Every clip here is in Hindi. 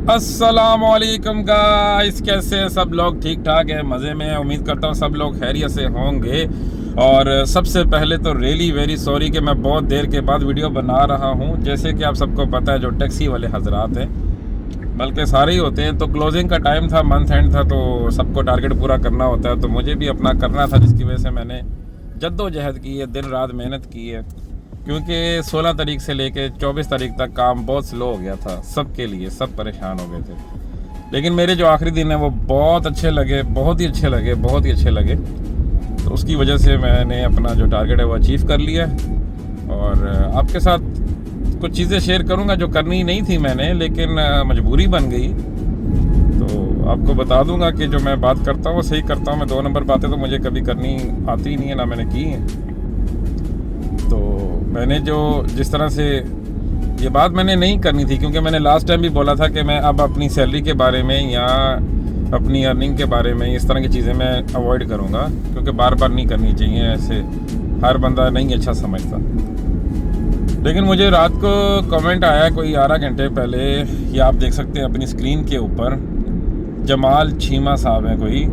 अस्सलामुअलैकुम गाइस, कैसे हैं सब लोग? ठीक ठाक है, मज़े में है। उम्मीद करता हूँ सब लोग खैरियत से होंगे। और सबसे पहले तो रियली वेरी सॉरी कि मैं बहुत देर के बाद वीडियो बना रहा हूँ। जैसे कि आप सबको पता है, जो टैक्सी वाले हजरात हैं, बल्कि सारे ही होते हैं, तो क्लोजिंग का टाइम था, मंथ एंड था, तो सबको टारगेट पूरा करना होता है। तो मुझे भी अपना करना था, जिसकी वजह से मैंने जद्दोजहद की है, दिन रात मेहनत की है। क्योंकि 16 तारीख से लेके 24 तारीख तक काम बहुत स्लो हो गया था सबके लिए, सब परेशान हो गए थे। लेकिन मेरे जो आखिरी दिन है वो बहुत अच्छे लगे, बहुत ही अच्छे लगे, बहुत ही अच्छे लगे। तो उसकी वजह से मैंने अपना जो टारगेट है वो अचीव कर लिया। और आपके साथ कुछ चीज़ें शेयर करूंगा जो करनी नहीं थी मैंने, लेकिन मजबूरी बन गई। तो आपको बता दूंगा कि जो मैं बात करता हूँ वो सही करता हूँ। मैं 2 नंबर बातें तो मुझे कभी करनी आती ही नहीं है, ना मैंने की है। तो मैंने जिस तरह से ये बात मैंने नहीं करनी थी, क्योंकि मैंने लास्ट टाइम भी बोला था कि मैं अब अपनी सैलरी के बारे में या अपनी अर्निंग के बारे में इस तरह की चीज़ें मैं अवॉइड करूँगा, क्योंकि बार बार नहीं करनी चाहिए। ऐसे हर बंदा नहीं अच्छा समझता। लेकिन मुझे रात को कमेंट आया कोई 11 घंटे पहले, ये आप देख सकते हैं अपनी स्क्रीन के ऊपर। जमाल चीमा साहब हैं कोई,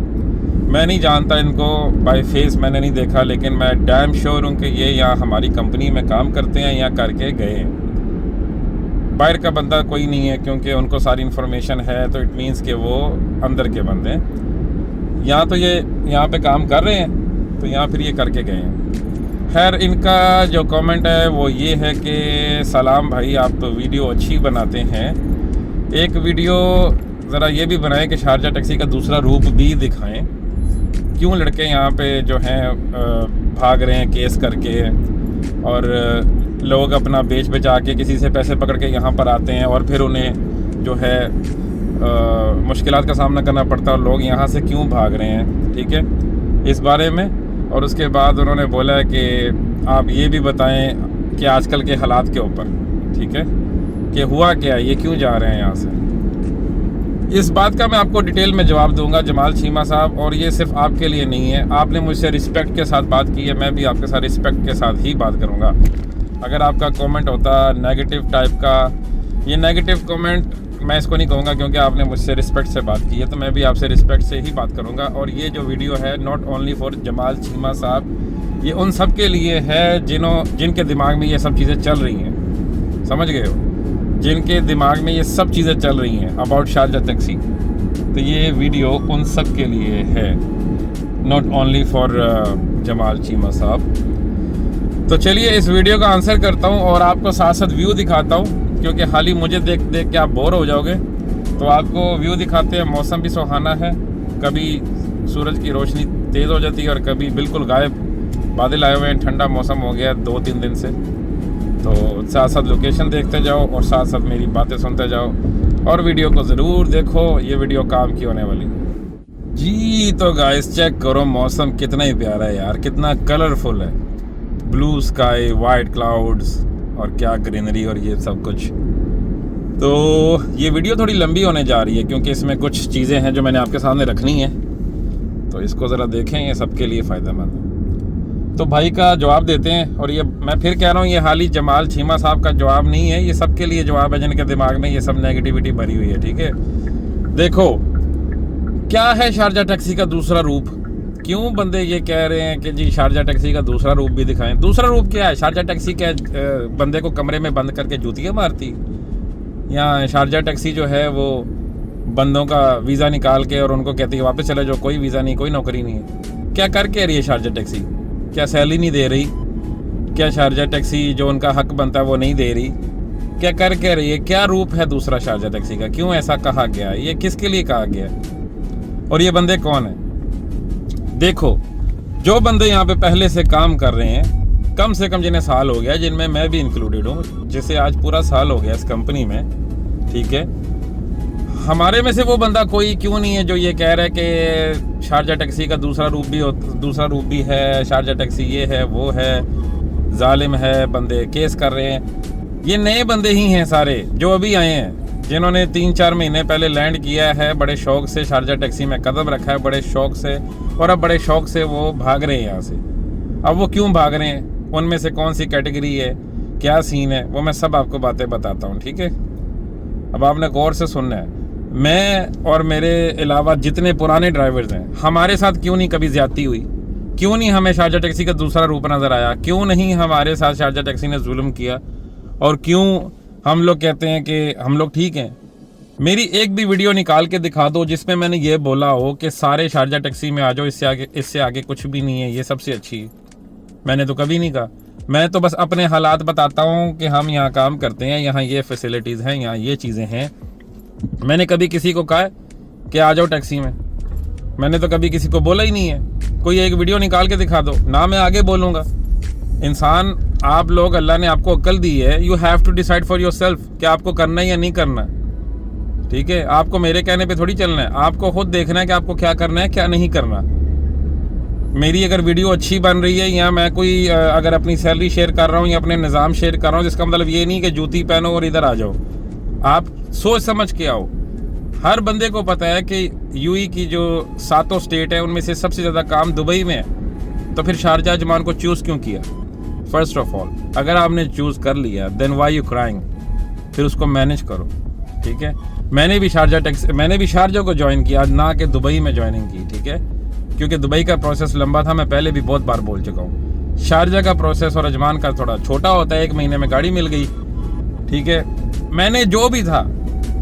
मैं नहीं जानता इनको बाय फेस, मैंने नहीं देखा, लेकिन मैं डैम श्योर हूँ कि ये यहाँ हमारी कंपनी में काम करते हैं, यहाँ करके गए हैं। बाहर का बंदा कोई नहीं है, क्योंकि उनको सारी इन्फॉर्मेशन है, तो इट मीन्स कि वो अंदर के बंदे हैं। यहाँ तो ये यहाँ पे काम कर रहे हैं, तो यहाँ फिर ये करके गए हैं। खैर, इनका जो कमेंट है वो ये है कि सलाम भाई, आप तो वीडियो अच्छी बनाते हैं, एक वीडियो ज़रा ये भी बनाएं कि शारजा टैक्सी का दूसरा रूप भी दिखाएं। क्यों लड़के यहाँ पे जो हैं भाग रहे हैं केस करके, और लोग अपना बेच बचा के किसी से पैसे पकड़ के यहाँ पर आते हैं, और फिर उन्हें जो है मुश्किलात का सामना करना पड़ता है, और लोग यहाँ से क्यों भाग रहे हैं, ठीक है, इस बारे में। और उसके बाद उन्होंने बोला है कि आप ये भी बताएं कि आजकल के हालात के ऊपर, ठीक है, कि हुआ क्या है, ये क्यों जा रहे हैं यहाँ से। इस बात का मैं आपको डिटेल में जवाब दूंगा जमाल चीमा साहब, और ये सिर्फ आपके लिए नहीं है। आपने मुझसे रिस्पेक्ट के साथ बात की है, मैं भी आपके साथ रिस्पेक्ट के साथ ही बात करूंगा। अगर आपका कमेंट होता नेगेटिव टाइप का, ये नेगेटिव कमेंट मैं इसको नहीं कहूँगा, क्योंकि आपने मुझसे रिस्पेक्ट से बात की है, तो मैं भी आपसे रिस्पेक्ट से ही बात करूँगा। और ये जो वीडियो है not only for Jamal Cheema साहब, ये उन सब के लिए है जिनके दिमाग में ये सब चीज़ें चल रही हैं, समझ गए हो, जिनके दिमाग में ये सब चीज़ें चल रही हैं अबाउट शारजा टैक्सी। तो ये वीडियो उन सब के लिए है, not only for Jamal Cheema साहब। तो चलिए इस वीडियो का आंसर करता हूँ, और आपको साथ साथ व्यू दिखाता हूँ, क्योंकि खाली मुझे देख देख के आप बोर हो जाओगे। तो आपको व्यू दिखाते हैं। मौसम भी सुहाना है, कभी सूरज की रोशनी तेज़ हो जाती है और कभी बिल्कुल गायब, बादल आए हुए हैं, ठंडा मौसम हो गया 2-3 दिन से। तो साथ साथ लोकेशन देखते जाओ और साथ साथ मेरी बातें सुनते जाओ, और वीडियो को ज़रूर देखो, ये वीडियो काम की होने वाली जी। तो गाइस चेक करो, मौसम कितना ही प्यारा है यार, कितना कलरफुल है, ब्लू स्काई, वाइट क्लाउड्स, और क्या ग्रीनरी, और ये सब कुछ। तो ये वीडियो थोड़ी लंबी होने जा रही है, क्योंकि इसमें कुछ चीज़ें हैं जो मैंने आपके सामने रखनी है, तो इसको ज़रा देखें, ये सबके लिए फ़ायदेमंद है। तो भाई का जवाब देते हैं। और ये मैं फिर कह रहा हूँ, ये हाली जमाल चीमा साहब का जवाब नहीं है, ये सबके लिए जवाब है जिनके दिमाग में ये सब नेगेटिविटी भरी हुई है, ठीक है। देखो क्या है शारजा टैक्सी का दूसरा रूप, क्यों बंदे ये कह रहे हैं कि जी शारजा टैक्सी का दूसरा रूप भी दिखाएं। दूसरा रूप क्या है? शारजा टैक्सी क्या बंदे को कमरे में बंद करके जूतियाँ मारती, या शारजा टैक्सी जो है वो बंदों का वीज़ा निकाल के और उनको कहती है वापस चले जाओ, कोई वीज़ा नहीं, कोई नौकरी नहीं है। क्या कर कह रही है शारजा टैक्सी? क्या सैलरी नहीं दे रही? क्या शारजा टैक्सी जो उनका हक बनता है वो नहीं दे रही? क्या कर कह रही है? क्या रूप है दूसरा शारजा टैक्सी का? क्यों ऐसा कहा गया? ये किसके लिए कहा गया? और ये बंदे कौन हैं? देखो, जो बंदे यहाँ पे पहले से काम कर रहे हैं, कम से कम जिन्हें साल हो गया, जिनमें मैं भी इंक्लूडेड हूँ, जिसे आज पूरा साल हो गया इस कंपनी में, ठीक है, हमारे में से वो बंदा कोई क्यों नहीं है जो ये कह रहा है कि शारजा टैक्सी का दूसरा रूप भी है, शारजा टैक्सी ये है वो है, जालिम है, बंदे केस कर रहे हैं। ये नए बंदे ही हैं सारे जो अभी आए हैं, जिन्होंने 3-4 महीने पहले लैंड किया है, बड़े शौक से शारजा टैक्सी में कदम रखा है, बड़े शौक से, और अब बड़े शौक से वो भाग रहे हैं यहाँ से। अब वो क्यों भाग रहे हैं, उनमें से कौन सी कैटेगरी है, क्या सीन है, वो मैं सब आपको बातें बताता हूँ, ठीक है। अब आपने गौर से सुनना है। मैं और मेरे अलावा जितने पुराने ड्राइवर्स हैं, हमारे साथ क्यों नहीं कभी ज्यादती हुई? क्यों नहीं हमें शारजा टैक्सी का दूसरा रूप नज़र आया? क्यों नहीं हमारे साथ शारजा टैक्सी ने जुल्म किया? और क्यों हम लोग कहते हैं कि हम लोग ठीक हैं? मेरी एक भी वीडियो निकाल के दिखा दो जिसमें मैंने ये बोला हो कि सारे शारजा टैक्सी में आ जाओ, इससे आगे कुछ भी नहीं है, ये सबसे अच्छी है। मैंने तो कभी नहीं कहा। मैं तो बस अपने हालात बताता हूँ कि हम यहाँ काम करते हैं, यहाँ ये फैसिलिटीज़ हैं, यहाँ ये चीज़ें हैं। मैंने कभी किसी को कहा कि आ जाओ टैक्सी में? मैंने तो कभी किसी को बोला ही नहीं है। कोई एक वीडियो निकाल के दिखा दो ना, मैं आगे बोलूँगा। इंसान, आप लोग, अल्लाह ने आपको अक्ल दी है, you have to decide for yourself कि आपको करना है या नहीं करना। ठीक है, आपको मेरे कहने पे थोड़ी चलना है, आपको खुद देखना है कि आपको क्या करना है क्या नहीं करना। मेरी अगर वीडियो अच्छी बन रही है या मैं कोई अगर अपनी सैलरी शेयर कर रहा हूँ या अपने निज़ाम शेयर कर रहा हूँ, जिसका मतलब ये नहीं कि जूती पहनो और इधर आ जाओ। आप सोच समझ के आओ। हर बंदे को पता है कि यूएई की जो 7 स्टेट है उनमें से सबसे ज़्यादा काम दुबई में है, तो फिर शारजा अजमान को चूज़ क्यों किया? फर्स्ट ऑफ ऑल, अगर आपने चूज़ कर लिया देन व्हाई यू क्राइंग? फिर उसको मैनेज करो। ठीक है, मैंने भी शारजा को ज्वाइन किया, ना कि दुबई में ज्वाइनिंग की। ठीक है, क्योंकि दुबई का प्रोसेस लंबा था, मैं पहले भी बहुत बार बोल चुका हूँ। शारजा का प्रोसेस और अजमान का थोड़ा छोटा होता है, 1 महीने में गाड़ी मिल गई। ठीक है, मैंने जो भी था,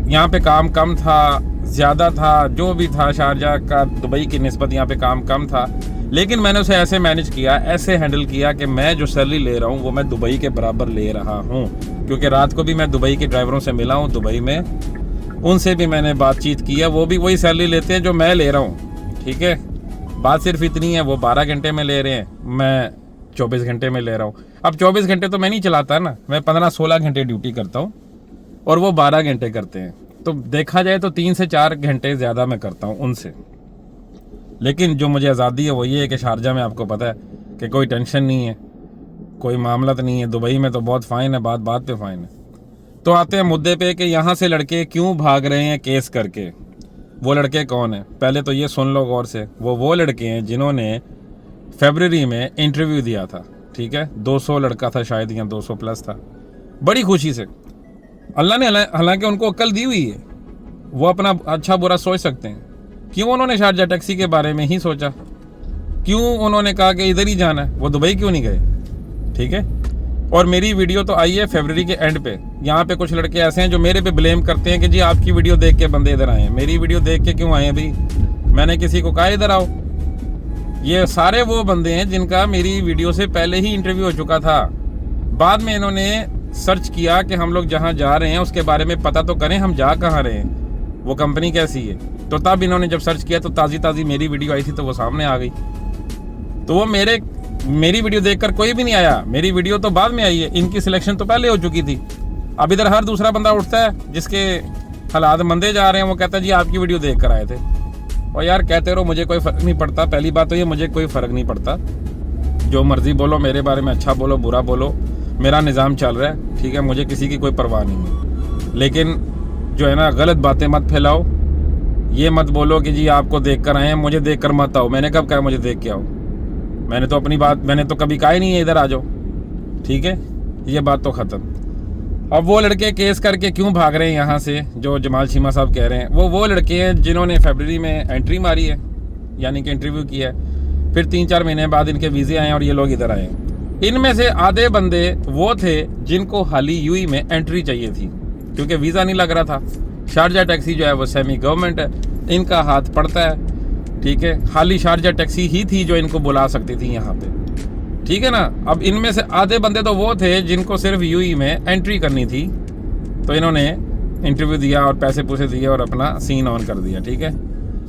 यहाँ पे काम कम था ज़्यादा था, जो भी था शारजा का दुबई की निस्बत यहाँ पे काम कम था, लेकिन मैंने उसे ऐसे मैनेज किया, ऐसे हैंडल किया कि मैं जो सैलरी ले रहा हूँ वो मैं दुबई के बराबर ले रहा हूँ। क्योंकि रात को भी मैं दुबई के ड्राइवरों से मिला हूँ दुबई में, उनसे भी मैंने बातचीत की है, वो भी वही सैलरी लेते हैं जो मैं ले रहा हूँ। ठीक है, बात सिर्फ इतनी है, वो 12 घंटे में ले रहे हैं, मैं 24 घंटे में ले रहा हूँ। अब 24 घंटे तो मैं नहीं चलाता ना, मैं 15-16 घंटे ड्यूटी करता हूँ और वो 12 घंटे करते हैं, तो देखा जाए तो 3 से 4 घंटे ज़्यादा मैं करता हूँ उनसे। लेकिन जो मुझे आज़ादी है वो ये है कि शारजा में आपको पता है कि कोई टेंशन नहीं है, कोई मामला तो नहीं है। दुबई में तो बहुत फ़ाइन है, बात पे फ़ाइन है। तो आते हैं मुद्दे पे कि यहाँ से लड़के क्यों भाग रहे हैं केस करके। वो लड़के कौन है? पहले तो ये सुन लो गौर से। वो लड़के हैं जिन्होंने फरवरी में इंटरव्यू दिया था। ठीक है, 200 लड़का था शायद, या 200 प्लस था। बड़ी खुशी से अल्लाह ने हालांकि उनको अक्ल दी हुई है, वो अपना अच्छा बुरा सोच सकते हैं। क्यों उन्होंने शारजा टैक्सी के बारे में ही सोचा? क्यों उन्होंने कहा कि इधर ही जाना है? वो दुबई क्यों नहीं गए? ठीक है, और मेरी वीडियो तो आई है फरवरी के एंड पे। यहाँ पे कुछ लड़के ऐसे हैं जो मेरे पे ब्लेम करते हैं कि जी आपकी वीडियो देख के बंदे इधर आए हैं। मेरी वीडियो देख के क्यों आए हैं भाई? मैंने किसी को कहा इधर आओ? ये सारे वो बंदे हैं जिनका मेरी वीडियो से पहले ही इंटरव्यू हो चुका था। बाद में इन्होंने सर्च किया कि हम लोग जहाँ जा रहे हैं उसके बारे में पता तो करें, हम जा कहाँ रहे हैं, वो कंपनी कैसी है। तो तब इन्होंने जब सर्च किया तो ताज़ी मेरी वीडियो आई थी, तो वो सामने आ गई। तो वो मेरी वीडियो देखकर कोई भी नहीं आया, मेरी वीडियो तो बाद में आई है। इनकी सिलेक्शन तो पहले हो चुकी थी। अब इधर हर दूसरा बंदा उठता है जिसके हालात मंदे जा रहे हैं, वो कहता है जी आपकी वीडियो देख कर आए थे। और यार कहते रहो, मुझे कोई फ़र्क नहीं पड़ता। पहली बात तो ये, मुझे कोई फ़र्क नहीं पड़ता, जो मर्ज़ी बोलो मेरे बारे में, अच्छा बोलो बुरा बोलो, मेरा निज़ाम चल रहा है। ठीक है, मुझे किसी की कोई परवाह नहीं है। लेकिन जो है ना, गलत बातें मत फैलाओ। ये मत बोलो कि जी आपको देख कर आए हैं, मुझे देख कर मत आओ। मैंने कब कहा मुझे देख के आओ? मैंने तो अपनी बात, मैंने तो कभी कहा ही नहीं है इधर आ जाओ। ठीक है, ये बात तो ख़त्म। अब वो लड़के केस करके क्यों भाग रहे हैं यहाँ से, जो जमाल शीमा साहब कह रहे हैं, वो लड़के हैं जिन्होंने फरवरी में एंट्री मारी है, यानी कि इंटरव्यू किया है। फिर 3-4 महीने बाद इनके वीज़े आए और ये लोग इधर आए। इनमें से आधे बंदे वो थे जिनको हाल ही यूएई में एंट्री चाहिए थी, क्योंकि वीज़ा नहीं लग रहा था। शारजा टैक्सी जो है वो सेमी गवर्नमेंट है, इनका हाथ पड़ता है। ठीक है, खाली शारजा टैक्सी ही थी जो इनको बुला सकती थी यहाँ पे। ठीक है ना। अब इनमें से आधे बंदे तो वो थे जिनको सिर्फ यूएई में एंट्री करनी थी, तो इन्होंने इंटरव्यू दिया और पैसे पूसे दिए और अपना सीन ऑन कर दिया। ठीक है,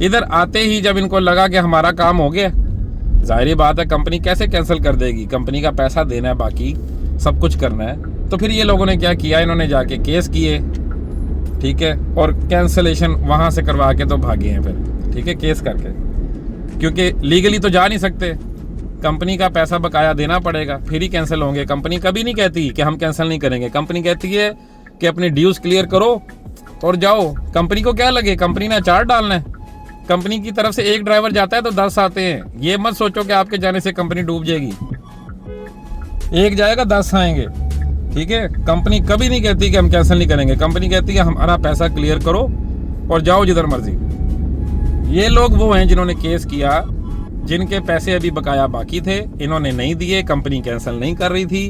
इधर आते ही जब इनको लगा कि हमारा काम हो गया, जाहिर बात है कंपनी कैसे कैंसिल कर देगी, कंपनी का पैसा देना है, बाकी सब कुछ करना है। तो फिर ये लोगों ने क्या किया, इन्होंने जाके केस किए। ठीक है, और कैंसलेशन वहाँ से करवा के तो भागे हैं फिर। ठीक है, केस करके, क्योंकि लीगली तो जा नहीं सकते, कंपनी का पैसा बकाया देना पड़ेगा, फिर ही कैंसिल होंगे। कंपनी कभी नहीं कहती कि हम कैंसिल नहीं करेंगे, कंपनी कहती है कि अपने ड्यूज क्लियर करो और जाओ। कंपनी को क्या लगे, कंपनी ने अचार डालना है। कंपनी की तरफ से एक ड्राइवर जाता है तो 10 आते हैं। ये मत सोचो कि आपके जाने से कंपनी डूब जाएगी, एक जाएगा 10 आएंगे। ठीक है, कंपनी कभी नहीं कहती कि हम कैंसिल नहीं करेंगे, कंपनी कहती है हमारा पैसा क्लियर करो, और जाओ जिधर मर्जी। ये लोग वो हैं जिन्होंने केस किया, जिनके पैसे अभी बकाया बाकी थे, इन्होंने नहीं दिए, कंपनी कैंसिल नहीं कर रही थी,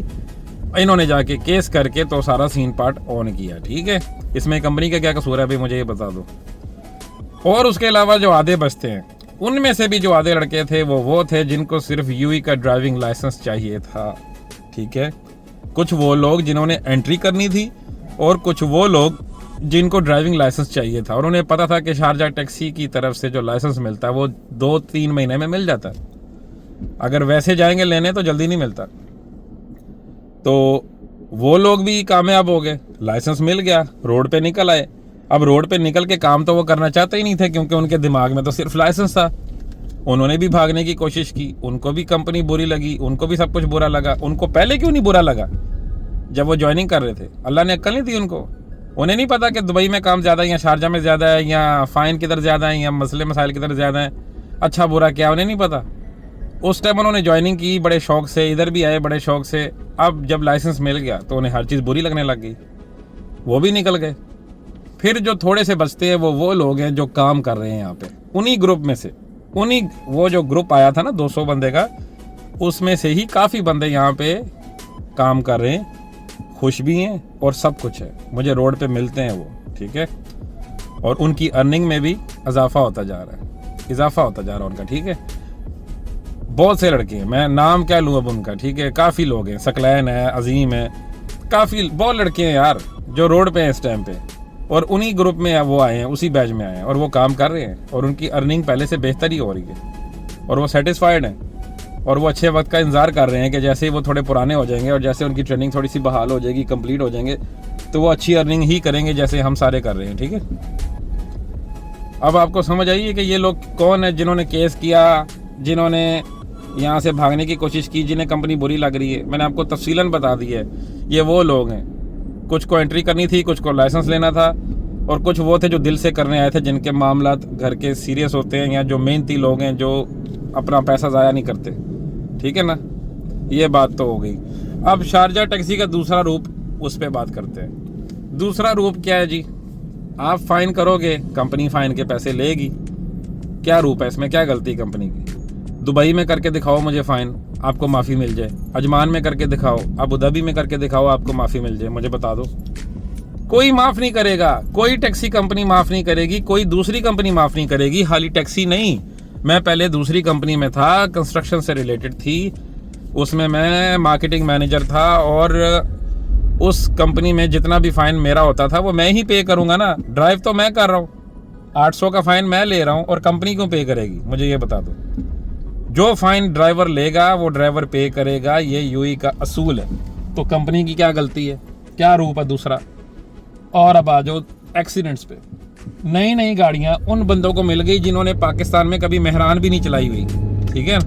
इन्होंने जाके केस करके तो सारा सीन पार्ट ऑन किया। ठीक है, इसमें कंपनी का क्या कसूर है अभी मुझे ये बता दो। और उसके अलावा जो आधे बचते हैं, उनमें से भी जो आधे लड़के थे वो थे जिनको सिर्फ यूई का ड्राइविंग लाइसेंस चाहिए था। ठीक है, कुछ वो लोग जिन्होंने एंट्री करनी थी और कुछ वो लोग जिनको ड्राइविंग लाइसेंस चाहिए था। और उन्हें पता था कि शारजा टैक्सी की तरफ से जो लाइसेंस मिलता है वो 2-3 महीने में मिल जाता है, अगर वैसे जाएंगे लेने तो जल्दी नहीं मिलता। तो वो लोग भी कामयाब हो गए, लाइसेंस मिल गया, रोड पे निकल आए। अब रोड पे निकल के काम तो वो करना चाहते ही नहीं थे, क्योंकि उनके दिमाग में तो सिर्फ लाइसेंस था। उन्होंने भी भागने की कोशिश की, उनको भी कंपनी बुरी लगी, उनको भी सब कुछ बुरा लगा। उनको पहले क्यों नहीं बुरा लगा जब वो ज्वाइनिंग कर रहे थे? अल्लाह ने अक्ल नहीं दी उनको। उन्हें नहीं पता कि दुबई में काम ज़्यादा है या शारजा में ज़्यादा है या फ़ाइन किधर ज़्यादा है या मसले मसाइल किधर ज़्यादा है, अच्छा बुरा क्या, उन्हें नहीं पता। उस टाइम उन्होंने ज्वाइनिंग की बड़े शौक से, इधर भी आए बड़े शौक से। अब जब लाइसेंस मिल गया तो उन्हें हर चीज़ बुरी लगने लग गई, वो भी निकल गए। फिर जो थोड़े से बचते हैं वो लोग हैं जो काम कर रहे हैं यहाँ पे, उन्हीं ग्रुप में से, उन्हीं वो जो ग्रुप आया था ना 200 बंदे का, उसमें से ही काफ़ी बंदे यहाँ पे काम कर रहे हैं, खुश भी हैं और सब कुछ है। मुझे रोड पे मिलते हैं वो। ठीक है, और उनकी अर्निंग में भी इजाफा होता जा रहा है, उनका। ठीक है, बहुत से लड़के हैं, मैं नाम क्या लूँ अब उनका। ठीक है, काफ़ी लोग हैं, सकलैन है, अजीम है, काफ़ी बहुत लड़के हैं यार जो रोड पे हैं इस टाइम पे, और उन्हीं ग्रुप में वो आए हैं, उसी बैच में आए हैं और वो काम कर रहे हैं और उनकी अर्निंग पहले से बेहतर ही हो रही है और वो सेटिस्फाइड हैं और वो अच्छे वक्त का इंतज़ार कर रहे हैं कि जैसे ही वो थोड़े पुराने हो जाएंगे और जैसे उनकी ट्रेनिंग थोड़ी सी बहाल हो जाएगी, कंप्लीट हो जाएंगे, तो वो अच्छी अर्निंग ही करेंगे जैसे हम सारे कर रहे हैं। ठीक है, अब आपको समझ आइए कि ये लोग कौन है जिन्होंने केस किया, जिन्होंने यहाँ से भागने की कोशिश की, जिन्हें कंपनी बुरी लग रही है। मैंने आपको तफसीलन बता दी है, ये वो लोग हैं। कुछ को एंट्री करनी थी, कुछ को लाइसेंस लेना था, और कुछ वो थे जो दिल से करने आए थे, जिनके मामलात घर के सीरियस होते हैं या जो मेहनती लोग हैं जो अपना पैसा ज़ाया नहीं करते। ठीक है ना, ये बात तो हो गई। अब शारजा टैक्सी का दूसरा रूप, उस पर बात करते हैं। दूसरा रूप क्या है जी? आप फ़ाइन करोगे, कंपनी फ़ाइन के पैसे लेगी। क्या रूप है इसमें, क्या गलती कंपनी की? दुबई में करके दिखाओ मुझे फ़ाइन, आपको माफ़ी मिल जाए। अजमान में करके दिखाओ, अबू धाबी में करके दिखाओ, आपको माफ़ी मिल जाए। मुझे बता दो, कोई माफ़ नहीं करेगा, कोई टैक्सी कंपनी माफ़ नहीं करेगी, कोई दूसरी कंपनी माफ़ नहीं करेगी। हाली टैक्सी नहीं, मैं पहले दूसरी कंपनी में था, कंस्ट्रक्शन से रिलेटेड थी, उसमें मैं मार्केटिंग मैनेजर था, और उस कंपनी में जितना भी फ़ाइन मेरा होता था वो मैं ही पे करूँगा ना। ड्राइव तो मैं कर रहा हूँ, 800 का फ़ाइन मैं ले रहा हूँ, और कंपनी क्यों पे करेगी? मुझे ये बता दो। जो फ़ाइन ड्राइवर लेगा वो ड्राइवर पे करेगा, ये यूई का असूल है। तो कंपनी की क्या गलती है, क्या रूप है दूसरा? और अब आ जाओ एक्सीडेंट्स पे। नई नई गाड़ियाँ उन बंदों को मिल गई जिन्होंने पाकिस्तान में कभी मेहरान भी नहीं चलाई हुई। ठीक है,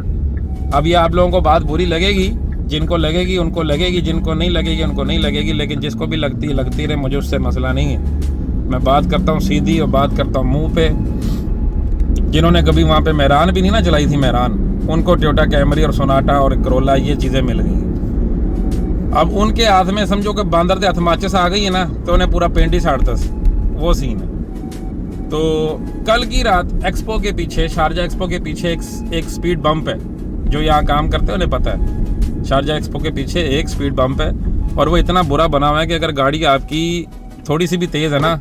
अब ये आप लोगों को बात बुरी लगेगी, जिनको लगेगी उनको लगेगी, जिनको नहीं लगेगी उनको नहीं लगेगी, लेकिन जिसको भी लगती है लगती रहे, मुझे उससे मसला नहीं है। मैं बात करता हूँ सीधी और बात करता हूँ मुँह पे। जिन्होंने कभी वहाँ पे मेहरान भी नहीं ना चलाई थी, मेहरान, उनको टोयोटा कैमरी और सोनाटा और करोला ये चीज़ें मिल गई। अब उनके हाथ में समझो कि बांदर के हाथ माचिस आ गई है ना, तो उन्हें पूरा पेंट ही साड़ता, वो सीन है। तो कल की रात एक्सपो के पीछे, शारजा एक्सपो के पीछे एक स्पीड बम्प है। जो यहाँ काम करते हैं उन्हें पता है, शारजा एक्सपो के पीछे एक स्पीड बम्प है, और वो इतना बुरा बना हुआ है कि अगर गाड़ी आपकी थोड़ी सी भी तेज़ है ना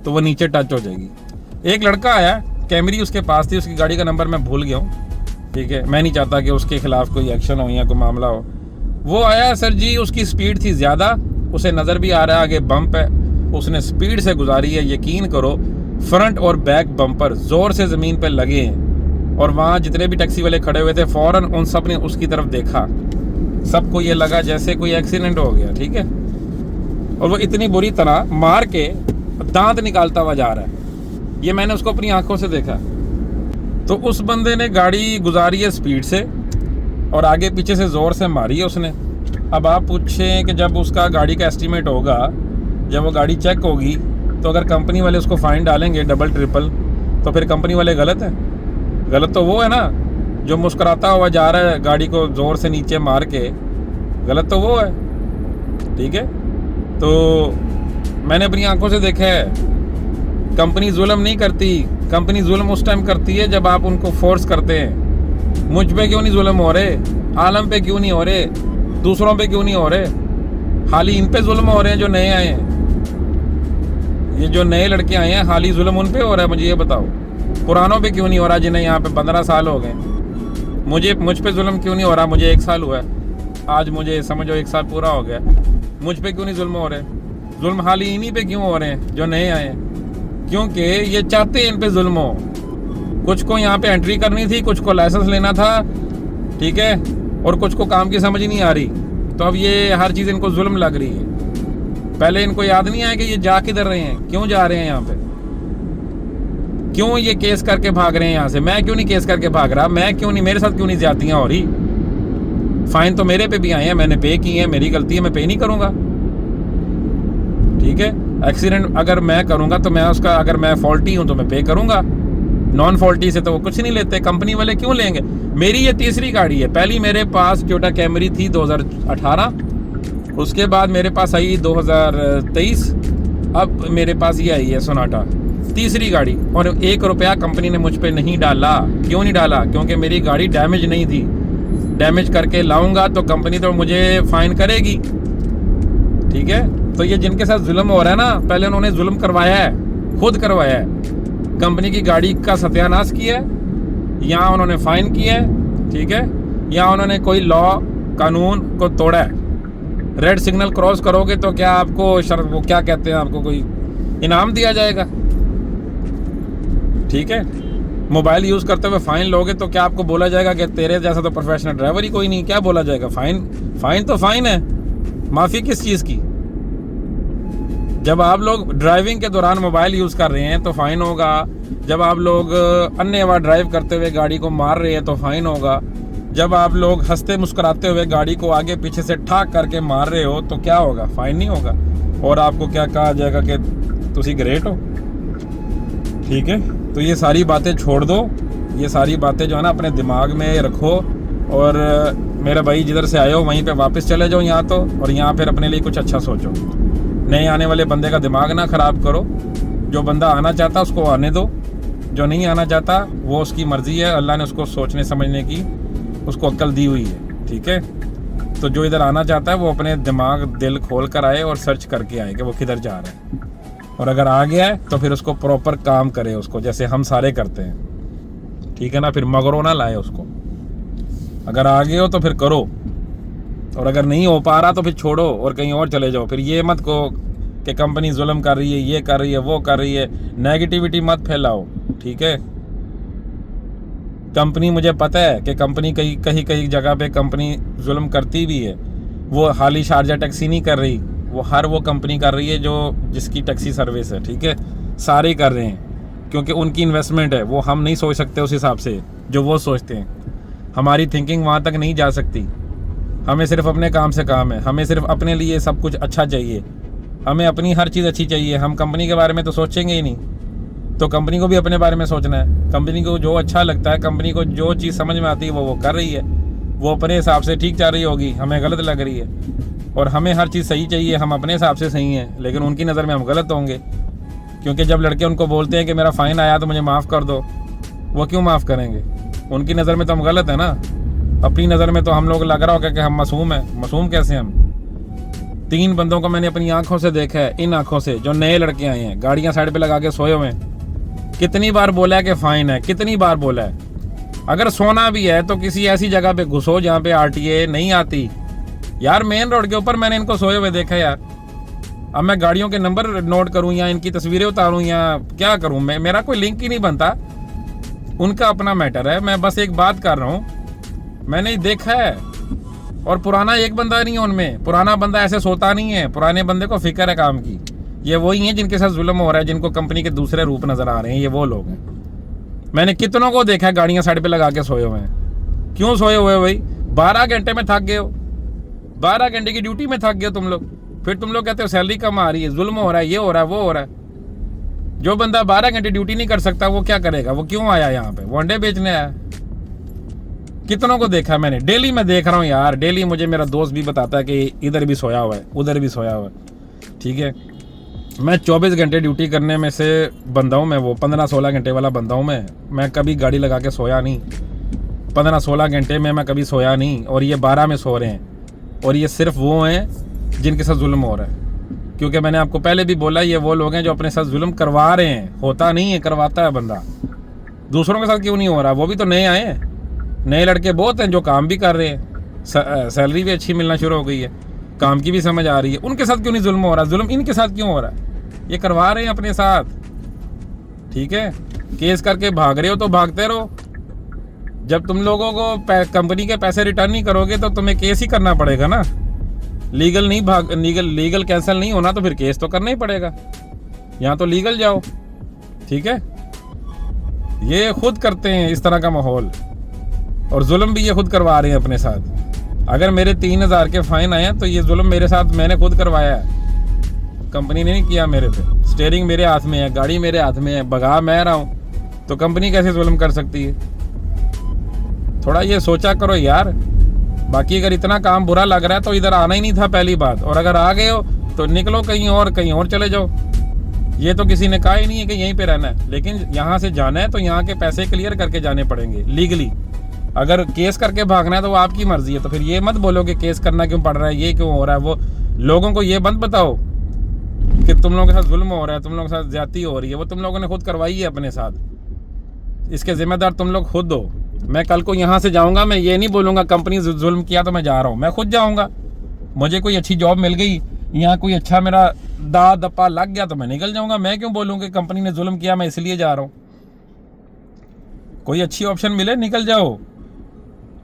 तो वो नीचे टच हो जाएगी। एक लड़का आया, कैमरी उसके पास थी, उसकी गाड़ी का नंबर मैं भूल गया हूँ। ठीक है, मैं नहीं चाहता कि उसके खिलाफ कोई एक्शन हो या कोई मामला हो। वो आया, सर जी उसकी स्पीड थी ज़्यादा, उसे नज़र भी आ रहा है आगे बम्प है, उसने स्पीड से गुजारी है। यकीन करो फ्रंट और बैक बम्पर ज़ोर से ज़मीन पर लगे हैं, और वहाँ जितने भी टैक्सी वाले खड़े हुए थे फ़ौरन उन सब ने उसकी तरफ देखा। सबको ये लगा जैसे कोई एक्सीडेंट हो गया। ठीक है, और वो इतनी बुरी तरह मार के दांत निकालता हुआ जा रहा है, ये मैंने उसको अपनी आंखों से देखा। तो उस बंदे ने गाड़ी गुजारी है स्पीड से और आगे पीछे से ज़ोर से मारी है उसने। अब आप पूछें कि जब उसका गाड़ी का एस्टीमेट होगा, जब वो गाड़ी चेक होगी, तो अगर कंपनी वाले उसको फ़ाइन डालेंगे डबल ट्रिपल, तो फिर कंपनी वाले गलत है? गलत तो वो है ना जो मुस्कुराता हुआ जा रहा है गाड़ी को ज़ोर से नीचे मार के, गलत तो वो है। ठीक है, तो मैंने अपनी आंखों से देखा है कंपनी जुल्म नहीं करती, कंपनी जुल्म उस टाइम करती है जब आप उनको फोर्स करते हैं। मुझ पे क्यों नहीं जुल्म हो रहे, आलम पे क्यों नहीं हो रहे, दूसरों पे क्यों नहीं हो रहे, हाल ही इन पे जुल्म हो रहे हैं जो नए आए हैं। ये जो नए लड़के आए हैं हाल ही जुल्म उन पे हो रहा है, मुझे ये बताओ। पुरानों पे क्यों नहीं हो रहा, जिन्हें यहाँ पे 15 साल हो गए। मुझ पे जुल्म क्यों नहीं हो रहा, मुझे 1 साल हुआ है, आज मुझे समझो 1 साल पूरा हो गया। मुझ पे क्यों नहीं जुल्म हो रहे, जुल्म हाल ही इन्हीं पे क्यों हो रहे हैं जो नए आए हैं, क्योंकि ये चाहते हैं इन पे जुल्म हो। कुछ को यहाँ पे एंट्री करनी थी, कुछ को लाइसेंस लेना था, ठीक है, और कुछ को काम की समझ नहीं आ रही, तो अब ये हर चीज़ इनको जुल्म लग रही है। पहले इनको याद नहीं आया कि ये जा किधर रहे हैं, क्यों जा रहे हैं यहाँ पे, क्यों ये केस करके भाग रहे हैं यहाँ से। मैं क्यों नहीं केस करके भाग रहा, मैं क्यों नहीं, मेरे साथ क्यों नहीं ज्यादतियाँ हो रही। फाइन तो मेरे पे भी आए हैं, मैंने पे किए हैं, मेरी गलती है, मैं पे नहीं करूँगा, ठीक है। एक्सीडेंट अगर मैं करूँगा तो मैं उसका, अगर मैं फॉल्टी हूँ तो मैं पे करूँगा, नॉन फॉल्टी से तो वो कुछ नहीं लेते, कंपनी वाले क्यों लेंगे। मेरी ये तीसरी गाड़ी है, पहली मेरे पास टोयोटा कैमरी थी 2018, उसके बाद मेरे पास आई 2023, अब मेरे पास ये आई है सोनाटा, तीसरी गाड़ी। और 1 रुपया कंपनी ने मुझ पे नहीं डाला। क्यों नहीं डाला, क्योंकि मेरी गाड़ी डैमेज नहीं थी। डैमेज करके लाऊंगा तो कंपनी तो मुझे फाइन करेगी, ठीक है। तो ये जिनके साथ जुल्म हो रहा है ना, पहले उन्होंने जुल्म करवाया है, खुद करवाया है, कंपनी की गाड़ी का सत्यानाश किया है, यहाँ उन्होंने फाइन किया है, ठीक है, यहाँ उन्होंने कोई लॉ कानून को तोड़ा है। रेड सिग्नल क्रॉस करोगे तो क्या आपको वो क्या कहते हैं, आपको कोई इनाम दिया जाएगा, ठीक है। मोबाइल यूज़ करते हुए फाइन लोगे तो क्या आपको बोला जाएगा कि तेरे जैसा तो प्रोफेशनल ड्राइवर ही कोई नहीं, क्या बोला जाएगा। फाइन तो फाइन है, माफ़ी किस चीज़ की। जब आप लोग ड्राइविंग के दौरान मोबाइल यूज़ कर रहे हैं तो फाइन होगा, जब आप लोग अन्य ड्राइव करते हुए गाड़ी को मार रहे हैं तो फाइन होगा, जब आप लोग हंसते मुस्कुराते हुए गाड़ी को आगे पीछे से ठाक करके मार रहे हो तो क्या होगा, फाइन नहीं होगा। और आपको क्या कहा जाएगा कि तुसी ग्रेट हो, ठीक है। तो ये सारी बातें छोड़ दो, ये सारी बातें जो है ना अपने दिमाग में रखो, और मेरे भाई जिधर से आए हो वहीं पे वापस चले जाओ यहाँ तो, और यहाँ फिर अपने लिए कुछ अच्छा सोचो। नए आने वाले बंदे का दिमाग ना ख़राब करो। जो बंदा आना चाहता उसको आने दो, जो नहीं आना चाहता वो उसकी मर्ज़ी है, अल्लाह ने उसको सोचने समझने की उसको अक्ल दी हुई है, ठीक है। तो जो इधर आना चाहता है वो अपने दिमाग दिल खोल कर आए और सर्च करके आए कि वो किधर जा रहा है, और अगर आ गया है तो फिर उसको प्रॉपर काम करे, उसको जैसे हम सारे करते हैं, ठीक है ना। फिर मगरों ना लाए उसको, अगर आ गए हो तो फिर करो, और अगर नहीं हो पा रहा तो फिर छोड़ो और कहीं और चले जाओ। फिर ये मत कहो कि कंपनी जुल्म कर रही है, ये कर रही है, वो कर रही है, नेगेटिविटी मत फैलाओ, ठीक है। कंपनी, मुझे पता है कि कंपनी कहीं जगह पे कंपनी जुल्म करती भी है। वो हाली शारजा टैक्सी नहीं कर रही, वो हर वो कंपनी कर रही है जो जिसकी टैक्सी सर्विस है, ठीक है। सारे कर रहे हैं क्योंकि उनकी इन्वेस्टमेंट है, वो हम नहीं सोच सकते उस हिसाब से जो वो सोचते हैं। हमारी थिंकिंग वहाँ तक नहीं जा सकती। हमें सिर्फ अपने काम से काम है, हमें सिर्फ अपने लिए सब कुछ अच्छा चाहिए, हमें अपनी हर चीज़ अच्छी चाहिए। हम कंपनी के बारे में तो सोचेंगे ही नहीं, तो कंपनी को भी अपने बारे में सोचना है। कंपनी को जो अच्छा लगता है, कंपनी को जो चीज़ समझ में आती है वो कर रही है, वो अपने हिसाब से ठीक जा रही होगी, हमें गलत लग रही है। और हमें हर चीज़ सही चाहिए, हम अपने हिसाब से सही हैं, लेकिन उनकी नज़र में हम गलत होंगे। क्योंकि जब लड़के उनको बोलते हैं कि मेरा फ़ाइन आया तो मुझे माफ़ कर दो, वो क्यों माफ़ करेंगे, उनकी नज़र में तो हम गलत है ना। अपनी नज़र में तो हम लोग लग रहा होगा कि हम मासूम हैं। मासूम कैसे हम? 3 बंदों को मैंने अपनी आंखों से देखा है, इन आंखों से, जो नए लड़के आए हैं, गाड़ियाँ साइड पे लगा के सोए हुए हैं। कितनी बार बोला है कि फ़ाइन है, कितनी बार बोला है। अगर सोना भी है तो किसी ऐसी जगह पे घुसो जहाँ पे RTA नहीं आती। यार मेन रोड के ऊपर मैंने इनको सोए हुए देखा यार। अब मैं गाड़ियों के नंबर नोट करूँ या इनकी तस्वीरें उतारूँ या क्या करूँ, मेरा कोई लिंक ही नहीं बनता। उनका अपना मैटर है, मैं बस एक बात कर रहा हूँ, मैंने देखा है। और पुराना एक बंदा नहीं है उनमें, पुराना बंदा ऐसे सोता नहीं है, पुराने बंदे को फिक्र है काम की। ये वही हैं जिनके साथ जुल्म हो रहा है, जिनको कंपनी के दूसरे रूप नज़र आ रहे हैं, ये वो लोग हैं। मैंने कितनों को देखा है गाड़ियाँ साइड पे लगा के सोए हुए हैं। क्यों सोए हुए हो भाई? 12 घंटे में थक गए हो, 12 घंटे की ड्यूटी में थक गए हो तुम लोग, फिर तुम लोग कहते हो सैलरी कम आ रही है, जुल्म हो रहा है, ये हो रहा है, वो हो रहा है। जो बंदा 12 घंटे ड्यूटी नहीं कर सकता वो क्या करेगा? वो क्यों आया यहाँ पे? वो अंडे बेचने आया। कितनों को देखा मैंने, डेली मैं देख रहा हूँ यार, डेली मुझे मेरा दोस्त भी बताता है कि इधर भी सोया हुआ है, उधर भी सोया हुआ है, ठीक है। मैं 24 घंटे ड्यूटी करने में से बंदा हूँ, मैं वो 15-16 घंटे वाला बंदा हूँ। मैं कभी गाड़ी लगा के सोया नहीं। 15-16 घंटे में मैं कभी सोया नहीं, और ये 12 में सो रहे हैं। और ये सिर्फ वो हैं जिनके साथ जुल्म हो रहा है। क्योंकि मैंने आपको पहले भी बोला, ये वो लोग हैं जो अपने साथ जुल्म करवा रहे हैं। होता नहीं है, करवाता है बंदा। दूसरों के साथ क्यों नहीं हो रहा? वो भी तो नए आए हैं। नए लड़के बहुत हैं जो काम भी कर रहे हैं, सैलरी भी अच्छी मिलना शुरू हो गई है, काम की भी समझ आ रही है। उनके साथ क्यों नहीं जुल्म हो रहा? जुल्म इनके साथ क्यों हो रहा है? ये करवा रहे हैं अपने साथ। ठीक है, केस करके भाग रहे हो तो भागते रहो। जब तुम लोगों को कंपनी के पैसे रिटर्न नहीं करोगे तो तुम्हें केस ही करना पड़ेगा ना। लीगल कैंसिल नहीं होना तो फिर केस तो करना ही पड़ेगा। यहाँ तो लीगल जाओ। ठीक है, ये खुद करते हैं इस तरह का माहौल, और जुल्म भी ये खुद करवा रहे हैं अपने साथ। अगर मेरे 3000 के फाइन आए हैं तो ये जुल्म मेरे साथ मैंने खुद करवाया है, कंपनी ने नहीं किया मेरे पे। स्टीयरिंग मेरे हाथ में है, गाड़ी मेरे हाथ में है, भगा मैं रहा हूँ, तो कंपनी कैसे जुल्म कर सकती है? थोड़ा ये सोचा करो यार। बाकी अगर इतना काम बुरा लग रहा है तो इधर आना ही नहीं था पहली बात, और अगर आ गए हो तो निकलो कहीं और चले जाओ। ये तो किसी ने कहा ही नहीं है कि यहीं पे रहना है, लेकिन यहाँ से जाना है तो यहाँ के पैसे क्लियर करके जाने पड़ेंगे लीगली। अगर केस करके भागना है तो वो आपकी मर्जी है। तो फिर ये मत बोलो कि केस करना क्यों पड़ रहा है, ये क्यों हो रहा है। वो लोगों को ये मत बताओ कि तुम लोगों के साथ जुल्म हो रहा है, तुम लोगों के साथ ज्यादती हो रही है। वो तुम लोगों ने खुद करवाई है अपने साथ। इसके जिम्मेदार तुम लोग खुद हो। मैं कल को यहाँ से जाऊँगा, मैं ये नहीं बोलूँगा कंपनी जुल्म किया तो मैं जा रहा हूँ। मैं खुद जाऊँगा। मुझे कोई अच्छी जॉब मिल गई, यहाँ कोई अच्छा मेरा दप्पा लग गया तो मैं निकल जाऊँगा। मैं क्यों बोलूँ कि कंपनी ने जुल्म किया, मैं इसलिए जा रहा हूँ। कोई अच्छी ऑप्शन मिले निकल जाओ।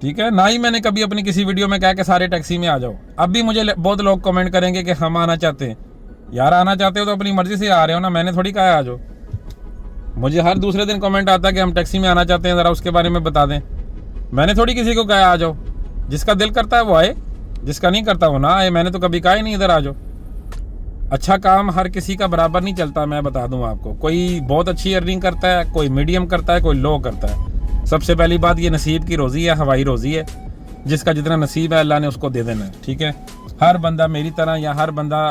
ठीक है ना। ही मैंने कभी अपनी किसी वीडियो में कहा कि सारे टैक्सी में आ जाओ। अब भी मुझे बहुत लोग कमेंट करेंगे कि हम आना चाहते हैं। यार आना चाहते हो तो अपनी मर्जी से आ रहे हो ना, मैंने थोड़ी कहा आ जाओ। मुझे हर दूसरे दिन कमेंट आता है कि हम टैक्सी में आना चाहते हैं, ज़रा उसके बारे में बता दें। मैंने थोड़ी किसी को कहा आ जाओ। जिसका दिल करता है वो आए, जिसका नहीं करता वो ना आए। मैंने तो कभी कहा ही नहीं इधर आ जाओ। अच्छा काम हर किसी का बराबर नहीं चलता। मैं बता दूं आपको, कोई बहुत अच्छी अर्निंग करता है, कोई मीडियम करता है, कोई लो करता है। सबसे पहली बात, ये नसीब की रोज़ी है, हवाई रोज़ी है। जिसका जितना नसीब है अल्लाह ने उसको दे देना है। ठीक है, हर बंदा मेरी तरह या हर बंदा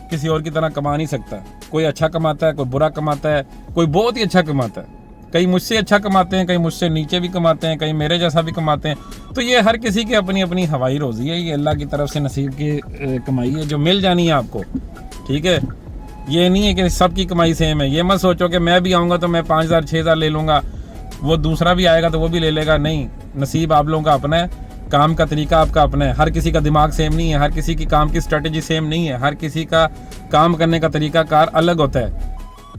किसी और की तरह कमा नहीं सकता। कोई अच्छा कमाता है, कोई बुरा कमाता है, कोई बहुत ही अच्छा कमाता है। कई मुझसे अच्छा कमाते हैं, कई मुझसे नीचे भी कमाते हैं, कई मेरे जैसा भी कमाते हैं। तो ये हर किसी की अपनी अपनी हवाई रोज़ी है। ये अल्लाह की तरफ से नसीब की कमाई है जो मिल जानी है आपको। ठीक है, ये नहीं है कि सबकी कमाई सेम है। ये मत सोचो कि मैं भी आऊँगा तो मैं 5000 6000 ले लूँगा, वो दूसरा भी आएगा तो वो भी ले लेगा। नहीं, नसीब आप लोगों का अपना है, काम का तरीका आपका अपना है। हर किसी का दिमाग सेम नहीं है, हर किसी की काम की स्ट्रेटजी सेम नहीं है, हर किसी का काम करने का तरीका कार अलग होता है।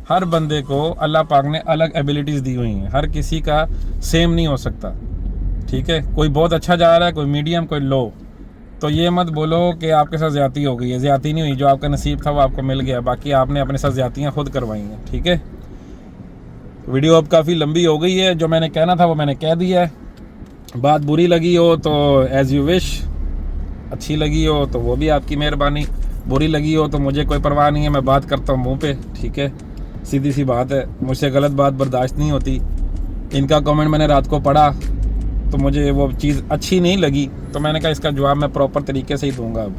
हर बंदे को अल्लाह पाक ने अलग एबिलिटीज़ दी हुई हैं, हर किसी का सेम नहीं हो सकता। ठीक है, कोई बहुत अच्छा जा रहा है, कोई मीडियम, कोई लो। तो ये मत बोलो कि आपके साथ ज़्यादती हो गई है। ज़्यादती नहीं हुई, जो आपका नसीब था वो आपको मिल गया। बाकी आपने अपने साथ ज़्यादतियाँ खुद करवाई हैं। ठीक है, वीडियो अब काफ़ी लंबी हो गई है। जो मैंने कहना था वो मैंने कह दिया है। बात बुरी लगी हो तो एज़ यू विश, अच्छी लगी हो तो वो भी आपकी मेहरबानी, बुरी लगी हो तो मुझे कोई परवाह नहीं है। मैं बात करता हूँ मुँह पे। ठीक है, सीधी सी बात है, मुझसे गलत बात बर्दाश्त नहीं होती। इनका कमेंट मैंने रात को पढ़ा तो मुझे वो चीज़ अच्छी नहीं लगी, तो मैंने कहा इसका जवाब मैं प्रॉपर तरीके से ही दूंगा अब।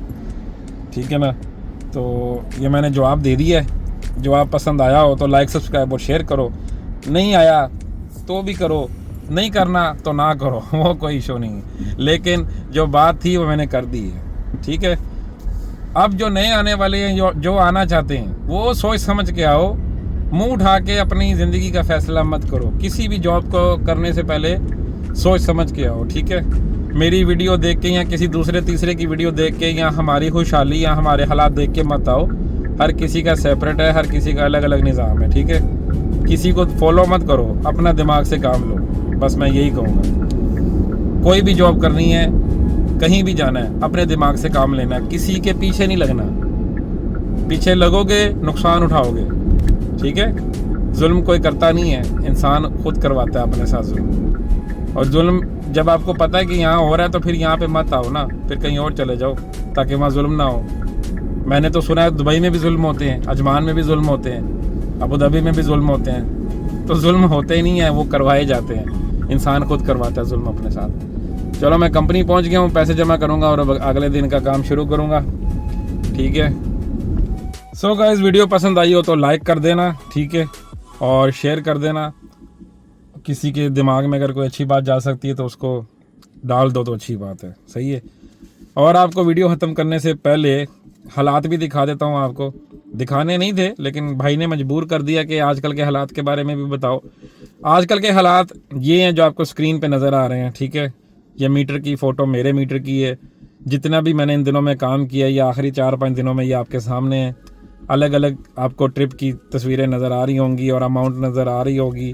ठीक है ना, तो ये मैंने जवाब दे दिया है। जवाब पसंद आया हो तो लाइक सब्सक्राइब और शेयर करो, नहीं आया तो भी करो, नहीं करना तो ना करो, वो कोई इशू नहीं है। लेकिन जो बात थी वो मैंने कर दी है। ठीक है, अब जो नए आने वाले हैं, जो आना चाहते हैं, वो सोच समझ के आओ। मुंह उठा के अपनी ज़िंदगी का फैसला मत करो। किसी भी जॉब को करने से पहले सोच समझ के आओ। ठीक है, मेरी वीडियो देख के या किसी दूसरे तीसरे की वीडियो देख के या हमारी खुशहाली या हमारे हालात देख के मत आओ। हर किसी का सेपरेट है, हर किसी का अलग अलग निज़ाम है। ठीक है, किसी को फॉलो मत करो, अपना दिमाग से काम लो। बस मैं यही कहूँगा। कोई भी जॉब करनी है, कहीं भी जाना है, अपने दिमाग से काम लेना है, किसी के पीछे नहीं लगना। पीछे लगोगे नुकसान उठाओगे। ठीक है, जुल्म कोई करता नहीं है, इंसान खुद करवाता है अपने साथ जुल्म। और जुल्म जब आपको पता है कि यहाँ हो रहा है तो फिर यहाँ पे मत आओ ना, फिर कहीं और चले जाओ ताकि वहाँ जुल्म ना हो। मैंने तो सुना है दुबई में भी जुल्म होते हैं, अजमान में भी जुल्म होते हैं, अबू धाबी में भी जुल्म होते हैं। तो जुल्म होते ही नहीं है, वो करवाए जाते हैं। इंसान खुद करवाता है जुल्म अपने साथ। चलो मैं कंपनी पहुंच गया हूँ, पैसे जमा करूँगा और अब अगले दिन का काम शुरू करूँगा। ठीक है, सो गाइस, वीडियो पसंद आई हो तो लाइक कर देना, ठीक है, और शेयर कर देना। किसी के दिमाग में अगर कोई अच्छी बात जा सकती है तो उसको डाल दो तो अच्छी बात है, सही है। और आपको वीडियो ख़त्म करने से पहले हालात भी दिखा देता हूँ। आपको दिखाने नहीं थे लेकिन भाई ने मजबूर कर दिया कि आजकल के हालात के बारे में भी बताओ। आजकल के हालात ये हैं जो आपको स्क्रीन पे नज़र आ रहे हैं, ठीक है। ये मीटर की फ़ोटो मेरे मीटर की है। जितना भी मैंने इन दिनों में काम किया, ये आखिरी 4-5 दिनों में ये आपके सामने है। अलग अलग आपको ट्रिप की तस्वीरें नज़र आ रही होंगी और अमाउंट नज़र आ रही होगी।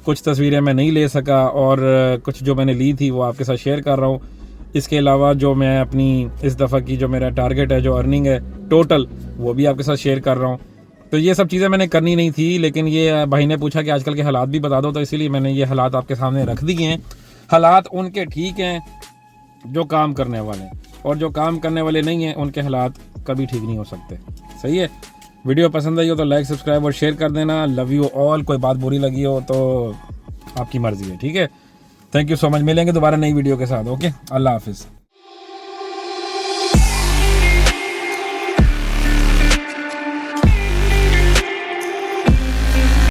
कुछ तस्वीरें मैं नहीं ले सका और कुछ जो मैंने ली थी वो आपके साथ शेयर कर रहा हूँ। इसके अलावा जो मैं अपनी इस दफ़ा की जो मेरा टारगेट है, जो अर्निंग है टोटल, वो भी आपके साथ शेयर कर रहा हूँ। तो ये सब चीज़ें मैंने करनी नहीं थी, लेकिन ये भाई ने पूछा कि आजकल के हालात भी बता दो, तो इसीलिए मैंने ये हालात आपके सामने रख दिए हैं। हालात उनके ठीक हैं जो काम करने वाले हैं, और जो काम करने वाले नहीं हैं उनके हालात कभी ठीक नहीं हो सकते, सही है। वीडियो पसंद आई हो तो लाइक, सब्सक्राइब और शेयर कर देना। Love you all. कोई बात बुरी लगी हो तो आपकी मर्ज़ी है, ठीक है। Thank you so much. मिलेंगे दोबारा नई वीडियो के साथ। ओके, अल्लाह हाफिज़।